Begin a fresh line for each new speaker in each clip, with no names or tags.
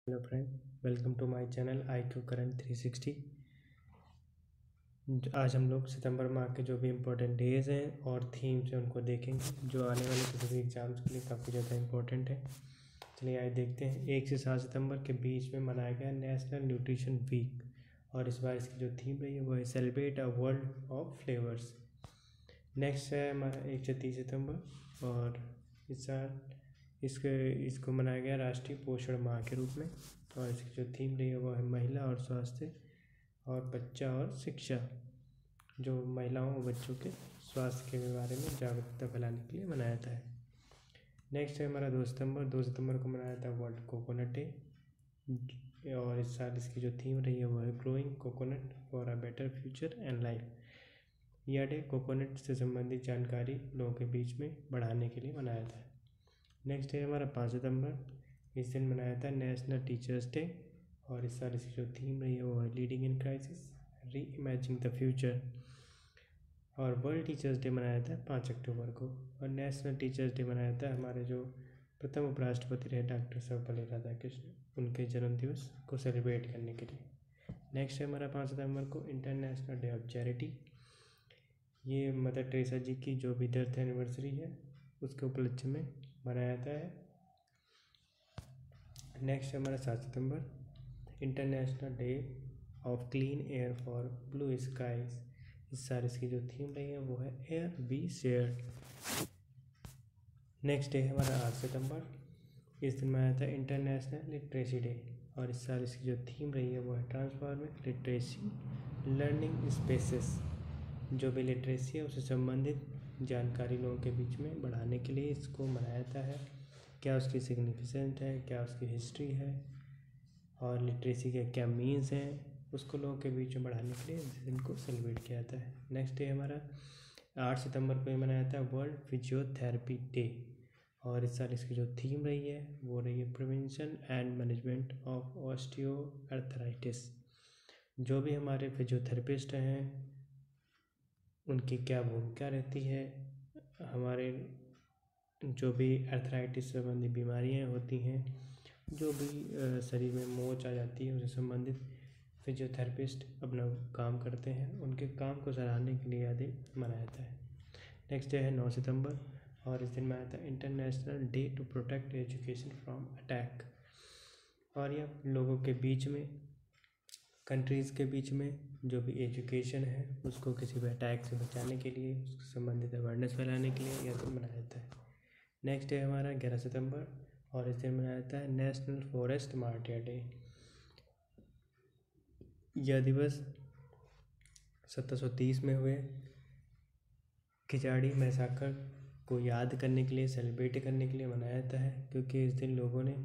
Hello friend, welcome to my channel IQ current 360। आज हम लोग सितंबर माह के जो भी इम्पोर्टेंट डेज हैं और थीम्स हैं उनको देखेंगे, जो आने वाले किसी भी एग्ज़ाम्स के लिए काफ़ी ज़्यादा इम्पोर्टेंट है। चलिए आज देखते हैं। 1 से 7 सितंबर के बीच में मनाया गया नेशनल न्यूट्रिशन वीक, और इस बार इसकी जो थीम रही है वो है celebrate a world of flavours. Next है हमारा 1 से 30 सितंबर, और इस साल इसको मनाया गया राष्ट्रीय पोषण माह के रूप में, और इसकी जो थीम रही है वो है महिला और स्वास्थ्य और बच्चा और शिक्षा, जो महिलाओं और बच्चों के स्वास्थ्य के बारे में जागरूकता फैलाने के लिए मनाया जाता है। नेक्स्ट है हमारा 2 सितंबर को मनाया जाता है वर्ल्ड कोकोनट डे, और इस साल इसकी जो थीम रही है वो है growing coconut for a better future and life. यह डे कोकोनट से संबंधित जानकारी लोगों के बीच में बढ़ाने के लिए मनाया जाता है। नेक्स्ट है हमारा 5 सितंबर। इस दिन मनाया जाता है नेशनल टीचर्स डे, और इस साल इसकी जो थीम रही है वो है लीडिंग इन क्राइसिस री इमेजिंग द फ्यूचर। और वर्ल्ड टीचर्स डे मनाया जाता है 5 अक्टूबर को, और नेशनल टीचर्स डे मनाया जाता है हमारे जो प्रथम उपराष्ट्रपति रहे डॉक्टर सर्वपल्ली राधाकृष्णन, उनके जन्मदिवस को सेलिब्रेट करने के लिए। नेक्स्ट है हमारा 5 सितंबर को इंटरनेशनल डे ऑफ चैरिटी। ये मदर टेरेसा जी की जो भी डेथ एनिवर्सरी है उसके उपलक्ष्य में मनाया जाता है। नेक्स्ट है हमारा 7 सितंबर international day of clean air for blue skies. इस साल इसकी जो थीम रही है वो है air we share. Next day है हमारा 8 सितंबर। इस दिन मनाया था इंटरनेशनल लिटरेसी डे, और इस साल इसकी जो थीम रही है वो है ट्रांसफॉर्मिंग लिटरेसी लर्निंग स्पेसेस। जो भी लिटरेसी है उससे संबंधित जानकारी लोगों के बीच में बढ़ाने के लिए इसको मनाया जाता है। क्या उसकी सिग्निफिकेंस है, क्या उसकी हिस्ट्री है, और लिटरेसी के क्या मीन्स हैं, उसको लोगों के बीच में बढ़ाने के लिए इस दिन को सेलिब्रेट किया जाता है। नेक्स्ट डे हमारा 8 सितंबर को मनाया जाता है वर्ल्ड फिजियोथेरेपी डे, और इस साल इसकी जो थीम रही है वो रही है prevention and management of osteoarthritis. जो भी हमारे फिजियोथेरेपिस्ट हैं उनकी क्या भूमिका रहती है, हमारे जो भी अर्थराइटिस संबंधी बीमारियां होती हैं, जो भी शरीर में मोच आ जाती है उससे संबंधित फिजियोथेरेपिस्ट अपना काम करते हैं, उनके काम को सराहने के लिए यह दिन मनाया जाता है। नेक्स्ट डे है 9 सितंबर, और इस दिन मनाया जाता है international day to protect education from attack. और यह लोगों के बीच में, कंट्रीज़ के बीच में जो भी एजुकेशन है उसको किसी भी अटैक से बचाने के लिए, उससे संबंधित अवेयरनेस फैलाने के लिए यह दिन मनाया जाता है। नेक्स्ट है हमारा 11 सितंबर, और इस दिन मनाया जाता है नेशनल फॉरेस्ट मार्टियर डे। यह दिवस 1730 में हुए खिजाड़ी मैसाकर को याद करने के लिए, सेलिब्रेट करने के लिए मनाया जाता है, क्योंकि इस दिन लोगों ने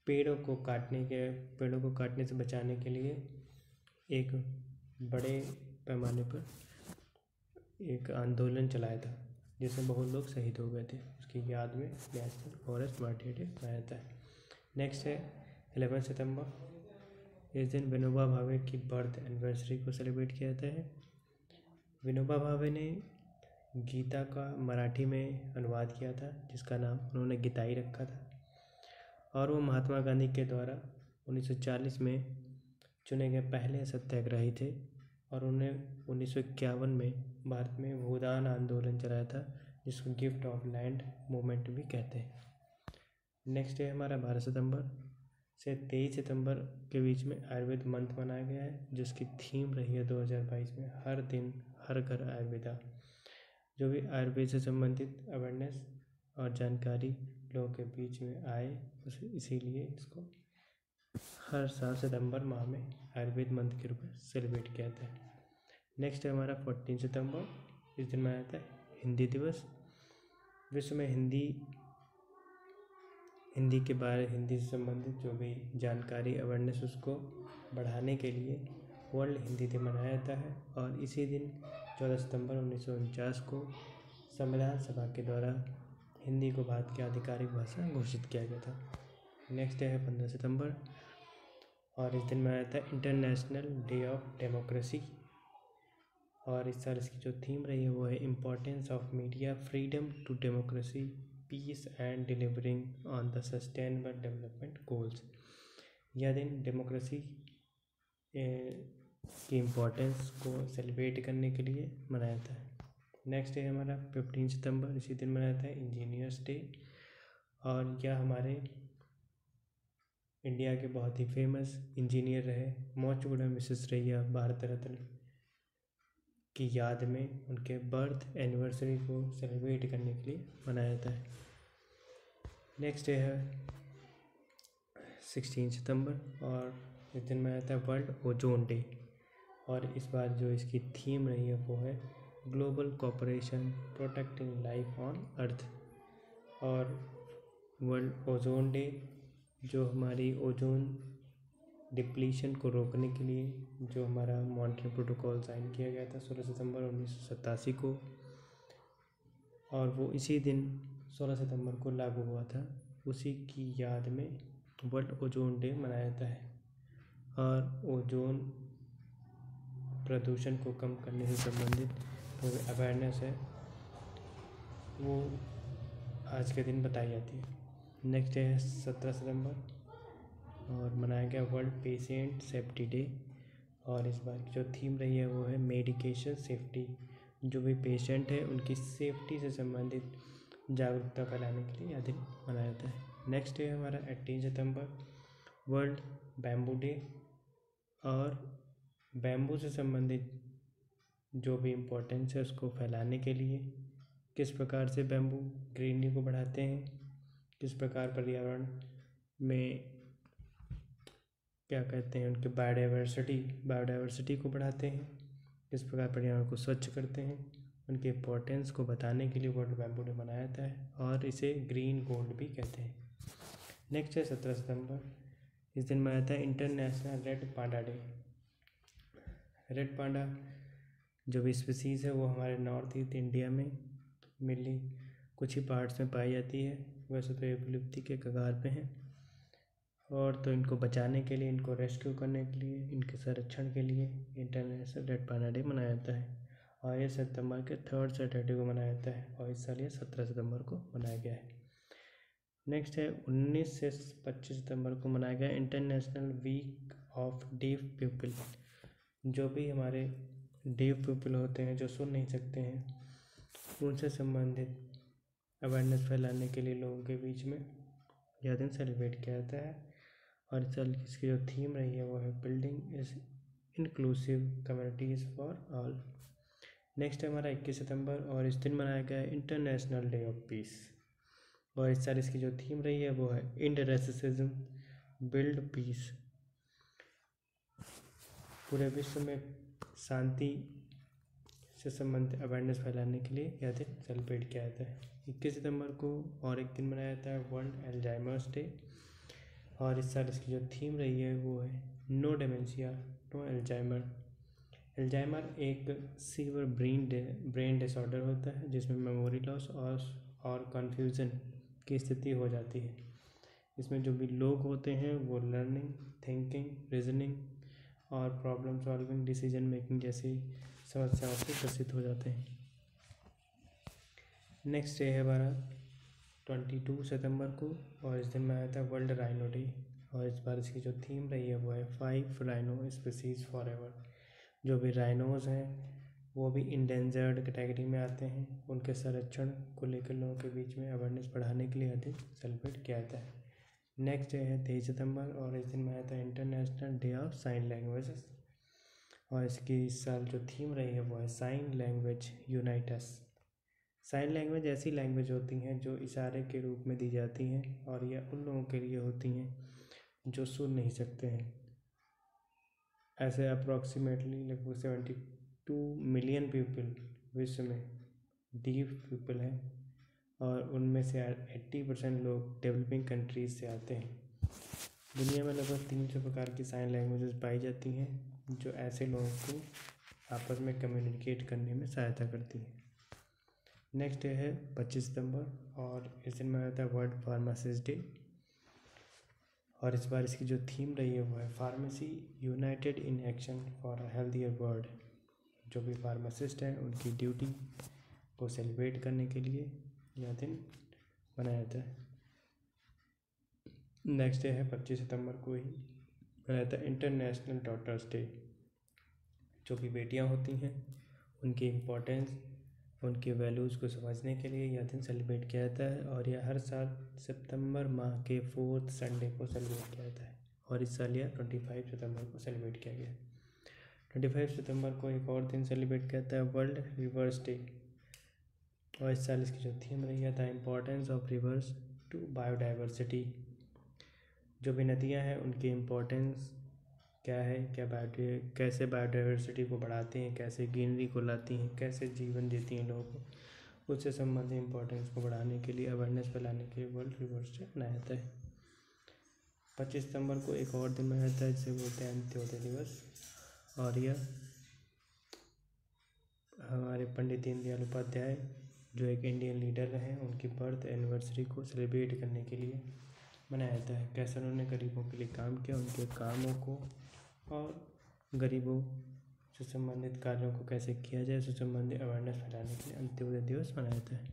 पेड़ों को काटने से बचाने के लिए एक बड़े पैमाने पर एक आंदोलन चलाया था, जिसमें बहुत लोग शहीद हो गए थे। उसकी याद में नेशनल फॉरेस्ट मार्टियर डे मनाया जाता है। नेक्स्ट है 11 सितंबर। इस दिन विनोबा भावे की बर्थ एनिवर्सरी को सेलिब्रेट किया जाता है। विनोबा भावे ने गीता का मराठी में अनुवाद किया था, जिसका नाम उन्होंने गीताई रखा था, और वो महात्मा गांधी के द्वारा 1940 में चुने गए पहले सत्याग्रही थे, और उन्हें 1951 में भारत में भूदान आंदोलन चलाया था, जिसको गिफ्ट ऑफ लैंड मूवमेंट भी कहते हैं। नेक्स्ट है हमारा 12 सितंबर से 23 सितंबर के बीच में आयुर्वेद मंथ मनाया गया है, जिसकी थीम रही है 2022 में हर दिन हर घर आयुर्वेदा। जो भी आयुर्वेद से संबंधित अवेयरनेस और जानकारी लोगों के बीच में आए, इसीलिए इसको हर साल सितंबर माह में आयुर्वेद मंथ के रूप में सेलिब्रेट किया जाता है। नेक्स्ट है हमारा 14 सितंबर। इस दिन मनाया जाता है हिंदी दिवस। विश्व में हिंदी से संबंधित जो भी जानकारी, अवेयरनेस, उसको बढ़ाने के लिए वर्ल्ड हिंदी डे मनाया जाता है, और इसी दिन 14 सितंबर 1949 को संविधान सभा के द्वारा हिंदी को भारत की आधिकारिक भाषा घोषित किया गया था। नेक्स्ट है 15 सितंबर, और इस दिन मनाया जाता है इंटरनेशनल डे ऑफ डेमोक्रेसी, और इस साल इसकी जो थीम रही है वो है importance of media freedom to democracy peace and delivering on the sustainable development goals. यह दिन डेमोक्रेसी की इम्पोर्टेंस को सेलिब्रेट करने के लिए मनाया जाता है। नेक्स्ट है हमारा 15 सितंबर, इसी दिन मनाया जाता है इंजीनियर्स डे। और यह हमारे इंडिया के बहुत ही फेमस इंजीनियर रहे मोचगुडम विश्वेश्वरैया भारत रत्न की याद में उनके बर्थ एनिवर्सरी को सेलिब्रेट करने के लिए मनाया जाता है। नेक्स्ट डे है 16 सितंबर और इस दिन मनाया जाता है वर्ल्ड ओजोन डे। और इस बार जो इसकी थीम रही है वो है global cooperation protecting life on earth. और वर्ल्ड ओजोन डे जो हमारी ओजोन डिप्लीशन को रोकने के लिए जो हमारा मॉन्ट्रियल प्रोटोकॉल साइन किया गया था 16 सितंबर 1987 को, और वो इसी दिन 16 सितंबर को लागू हुआ था, उसी की याद में वर्ल्ड ओजोन डे मनाया जाता है। और ओजोन प्रदूषण को कम करने से संबंधित जो अवेयरनेस है वो आज के दिन बताई जाती है। नेक्स्ट है 17 सितंबर और मनाया गया वर्ल्ड पेशेंट सेफ्टी डे। और इस बार की जो थीम रही है वो है मेडिकेशन सेफ्टी। जो भी पेशेंट है उनकी सेफ्टी से संबंधित जागरूकता फैलाने के लिए यह दिन मनाया जाता है। नेक्स्ट है हमारा 18 सितंबर वर्ल्ड बैम्बू डे। और बैम्बू से संबंधित जो भी इम्पोर्टेंस है उसको फैलाने के लिए किस प्रकार से बैम्बू ग्रीनरी को बढ़ाते हैं, किस प्रकार पर्यावरण में क्या कहते हैं उनके बायोडाइवर्सिटी को बढ़ाते हैं, किस प्रकार पर्यावरण को स्वच्छ करते हैं, उनके इम्पोर्टेंस को बताने के लिए वर्ल्ड बैम्बू डे मनाया जाता है और इसे ग्रीन गोल्ड भी कहते हैं। नेक्स्ट है 17 सितंबर, इस दिन मनाया जाता है international red panda day. Red panda जो भी स्पीसीज़ है वो हमारे नॉर्थ ईस्ट इंडिया में मेनली कुछ ही पार्ट्स में पाई जाती है, वैसे तो ये विलुप्ति के कगार पे हैं। और तो इनको बचाने के लिए, इनको रेस्क्यू करने के लिए, इनके संरक्षण के लिए इंटरनेशनल रेड पांडा डे मनाया जाता है। और ये सितंबर के 3rd सैटरडे को मनाया जाता है और इस साल ये 17 सितंबर को मनाया गया है। नेक्स्ट है 19 से 25 सितंबर को मनाया गया international week of deaf people. जो भी हमारे डीफ पीपल होते हैं जो सुन नहीं सकते हैं, उनसे संबंधित अवेयरनेस फैलाने के लिए लोगों के बीच में यह दिन सेलिब्रेट किया जाता है। और इस साल इसकी जो थीम रही है वो है building is inclusive communities for all. Next है हमारा 21 सितंबर और इस दिन मनाया गया है इंटरनेशनल डे ऑफ पीस। और इस साल इसकी जो थीम रही है वो है एंड रेसिज्म बिल्ड पीस। पूरे विश्व में शांति से संबंधित अवेयरनेस फैलाने के लिए यह दिन सेलिब्रेट किया जाता है। 21 सितंबर को और एक दिन मनाया जाता है वर्ल्ड एल्जाइमर्स डे। और इस साल इसकी जो थीम रही है वो है no dementia no Alzheimer. Alzheimer एक सीवियर ब्रेन डिसऑर्डर होता है जिसमें मेमोरी लॉस और कन्फ्यूज़न की स्थिति हो जाती है। इसमें जो भी लोग होते हैं वो लर्निंग, थिंकिंग, रीजनिंग और प्रॉब्लम सॉल्विंग, डिसीजन मेकिंग जैसी समस्याओं से ग्रसित हो जाते हैं। नेक्स्ट डे है हमारा 22 सितंबर को और इस दिन में आया था वर्ल्ड राइनो डे। और इस बार इसकी जो थीम रही है वो है 5 राइनो स्पीसीज फॉर एवर। जो भी राइनोज हैं वो भी इंडेंजर्ड कैटेगरी में आते हैं, उनके संरक्षण को लेकर लोगों के बीच में अवेयरनेस बढ़ाने के लिए अधिक सेलिब्रेट किया जाता है। नेक्स्ट डे है 23 सितंबर और इस दिन में आया था international day of sine languages. और इसकी इस साल जो थीम रही है वो है साइन लैंग्वेज यूनाइट अस। साइन लैंग्वेज ऐसी लैंग्वेज होती हैं जो इशारे के रूप में दी जाती हैं और यह उन लोगों के लिए होती हैं जो सुन नहीं सकते हैं। ऐसे अप्रॉक्सीमेटली लगभग 72 मिलियन पीपल विश्व में डीफ पीपल हैं और उनमें से 80% लोग डेवलपिंग कंट्रीज से आते हैं। दुनिया में लगभग 300 प्रकार की साइन लैंग्वेजेस पाई जाती हैं जो ऐसे लोगों को आपस में कम्युनिकेट करने में सहायता करती हैं। नेक्स्ट डे है 25 सितंबर और इस दिन में आता है वर्ल्ड फार्मासिस्ट डे। और इस बार इसकी जो थीम रही है वो है pharmacy United in action for a healthier world. जो भी फार्मासिस्ट हैं उनकी ड्यूटी को सेलिब्रेट करने के लिए यह दिन मनाया जाता है। नेक्स्ट डे है 25 सितंबर को ही मनाया जाता है इंटरनेशनल डॉटर्स डे। जो भी बेटियां होती हैं उनकी इम्पोर्टेंस, उनकी वैल्यूज़ को समझने के लिए यह दिन सेलिब्रेट किया जाता है और यह हर साल सितंबर माह के 4th संडे को सेलिब्रेट किया जाता है और इस साल यह 25 सितंबर को सेलिब्रेट किया गया। 25 सितंबर को एक और दिन सेलिब्रेट किया जाता है वर्ल्ड रिवर्स डे और इस साल इसकी जो थीम रही है the importance of rivers to biodiversity. जो भी नदियाँ हैं उनकी इम्पोर्टेंस क्या है, कैसे बायोडाइवर्सिटी को बढ़ाती हैं, कैसे ग्रीनरी को लाती हैं, कैसे जीवन देती हैं लोगों को, उससे संबंधित इम्पोर्टेंस को बढ़ाने के लिए, अवेयरनेस फैलाने के लिए वर्ल्ड रिवर्स डे मनाया जाता है। 25 सितंबर को एक और दिन मनाया जाता है जिसे बोलते हैं अंत्योदय दिवस और यह हमारे पंडित दीनदयाल उपाध्याय जो एक इंडियन लीडर रहे उनकी बर्थ एनिवर्सरी को सेलिब्रेट करने के लिए मनाया जाता है। कैसे उन्होंने गरीबों के लिए काम किया, उनके कामों को और गरीबों से संबंधित कार्यों को कैसे किया जाए, उससे संबंधित अवेयरनेस फैलाने के लिए अंत्योदय दिवस मनाया जाता है।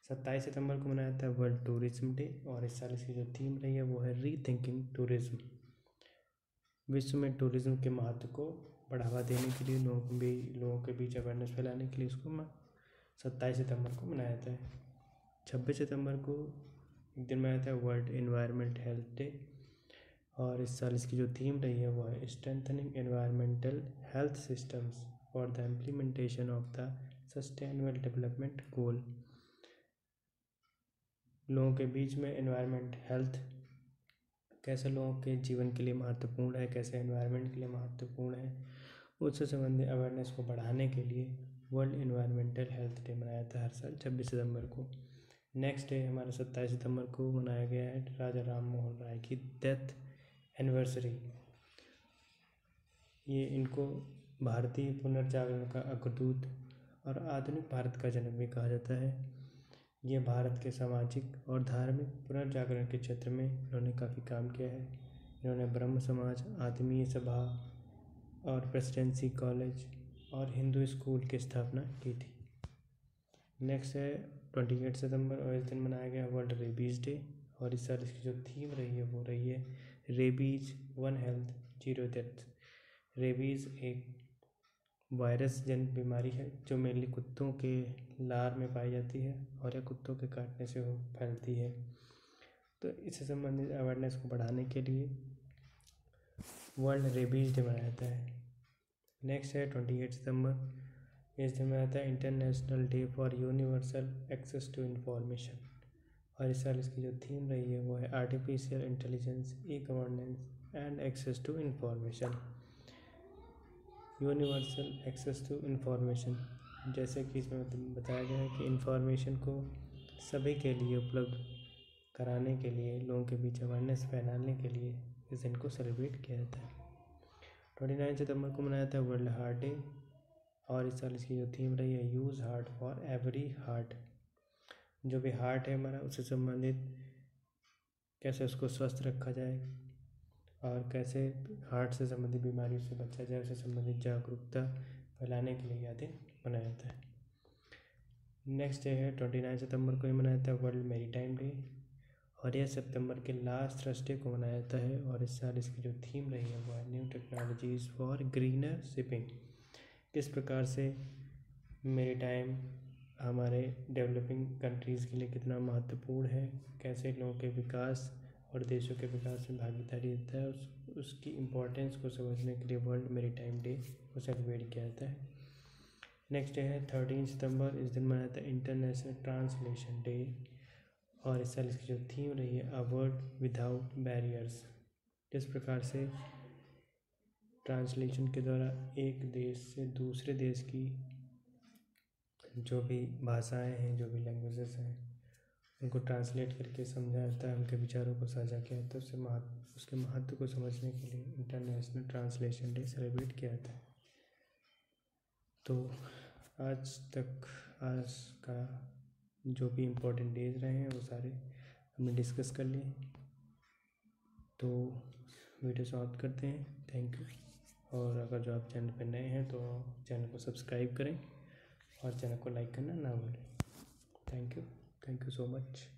27 सितंबर को मनाया जाता है वर्ल्ड टूरिज्म डे और इस साल इसकी जो थीम रही है वो है रीथिंकिंग टूरिज्म। विश्व में टूरिज्म के महत्व को बढ़ावा देने के लिए लोगों के बीच अवेयरनेस फैलाने के लिए इसको 27 सितंबर को मनाया जाता है। 26 सितंबर को एक दिन मनाया जाता है वर्ल्ड एनवायरनमेंट हेल्थ डे और इस साल इसकी जो थीम रही है वो है strengthening environmental health systems for the implementation of the sustainable development goal. लोगों के बीच में एनवायरमेंट हेल्थ कैसे लोगों के जीवन के लिए महत्वपूर्ण है, कैसे एनवायरनमेंट के लिए महत्वपूर्ण है, उससे संबंधित अवेयरनेस को बढ़ाने के लिए वर्ल्ड एनवायरमेंटल हेल्थ डे मनाया जाता है हर साल 26 सितंबर को। नेक्स्ट डे हमारा 27 सितंबर को मनाया गया है राजा राम मोहन राय की डेथ एनिवर्सरी। ये इनको भारतीय पुनर्जागरण का अग्रदूत और आधुनिक भारत का जनक भी कहा जाता है। ये भारत के सामाजिक और धार्मिक पुनर्जागरण के क्षेत्र में इन्होंने काफ़ी काम किया है। इन्होंने ब्रह्म समाज, आत्मीय सभा और प्रेसिडेंसी कॉलेज और हिंदू स्कूल की स्थापना की थी। नेक्स्ट है 28 सितंबर और इस दिन मनाया गया वर्ल्ड रेबीज़ डे और इस साल इसकी जो थीम रही है वो रही है रेबीज़ 1 हेल्थ 0 डेथ। रेबीज़ एक वायरस जनित बीमारी है जो मेनली कुत्तों के लार में पाई जाती है और यह कुत्तों के काटने से वो फैलती है। तो इससे संबंधित अवेयरनेस को बढ़ाने के लिए वर्ल्ड रेबीज़ डे मनाया जाता है। नेक्स्ट है 28 सितंबर। इस दिन मनाया जाता है international day for universal access to information और इस साल इसकी जो थीम रही है वो है artificial intelligence, e governance and access to information. Universal access to information, जैसे कि इसमें बताया गया है कि इंफॉर्मेशन को सभी के लिए उपलब्ध कराने के लिए, लोगों के बीच अवेयरनेस फैलाने के लिए इस दिन को सेलिब्रेट किया जाता है। 29 सितंबर को मनाया जाता है वर्ल्ड हार्ट डे और इस साल इसकी जो थीम रही है use heart for every heart. जो भी हार्ट है हमारा उससे संबंधित कैसे उसको स्वस्थ रखा जाए और कैसे हार्ट से संबंधित बीमारियों से बचा जाए, उससे संबंधित जागरूकता फैलाने के लिए यह दिन मनाया जाता है। नेक्स्ट डे है 29 सितंबर को ही मनाया जाता है वर्ल्ड मैरीटाइम डे और यह सितंबर के लास्ट थर्सडे को मनाया जाता है और इस साल इसकी जो थीम रही है वो है new technologies for greener shipping. किस प्रकार से मैरीटाइम हमारे डेवलपिंग कंट्रीज़ के लिए कितना महत्वपूर्ण है, कैसे लोगों के विकास और देशों के विकास में भागीदारी देता है, उसकी इम्पोर्टेंस को समझने के लिए वर्ल्ड मैरीटाइम डे को सेलिब्रेट किया जाता है। नेक्स्ट डे है 13 सितंबर। इस दिन मनाया जाता है इंटरनेशनल ट्रांसलेशन डे और इस साल इसकी जो थीम रही है अ वर्ल्ड विदाउट बैरियर्स। किस प्रकार से ट्रांसलेशन के द्वारा एक देश से दूसरे देश की जो भी भाषाएं हैं, जो भी लैंग्वेजेस हैं, उनको ट्रांसलेट करके समझा जाता है, उनके विचारों को साझा किया जाता है, उसके महत्व को समझने के लिए इंटरनेशनल ट्रांसलेशन डे सेलिब्रेट किया जाता है। तो आज का जो भी इम्पोर्टेंट डेज रहे हैं वो सारे हमने डिस्कस कर लिए। तो वीडियो समाप्त करते हैं। Thank you. और अगर जो आप चैनल पर नए हैं तो चैनल को सब्सक्राइब करें और चैनल को लाइक करना ना भूलें। Thank you. Thank you so much.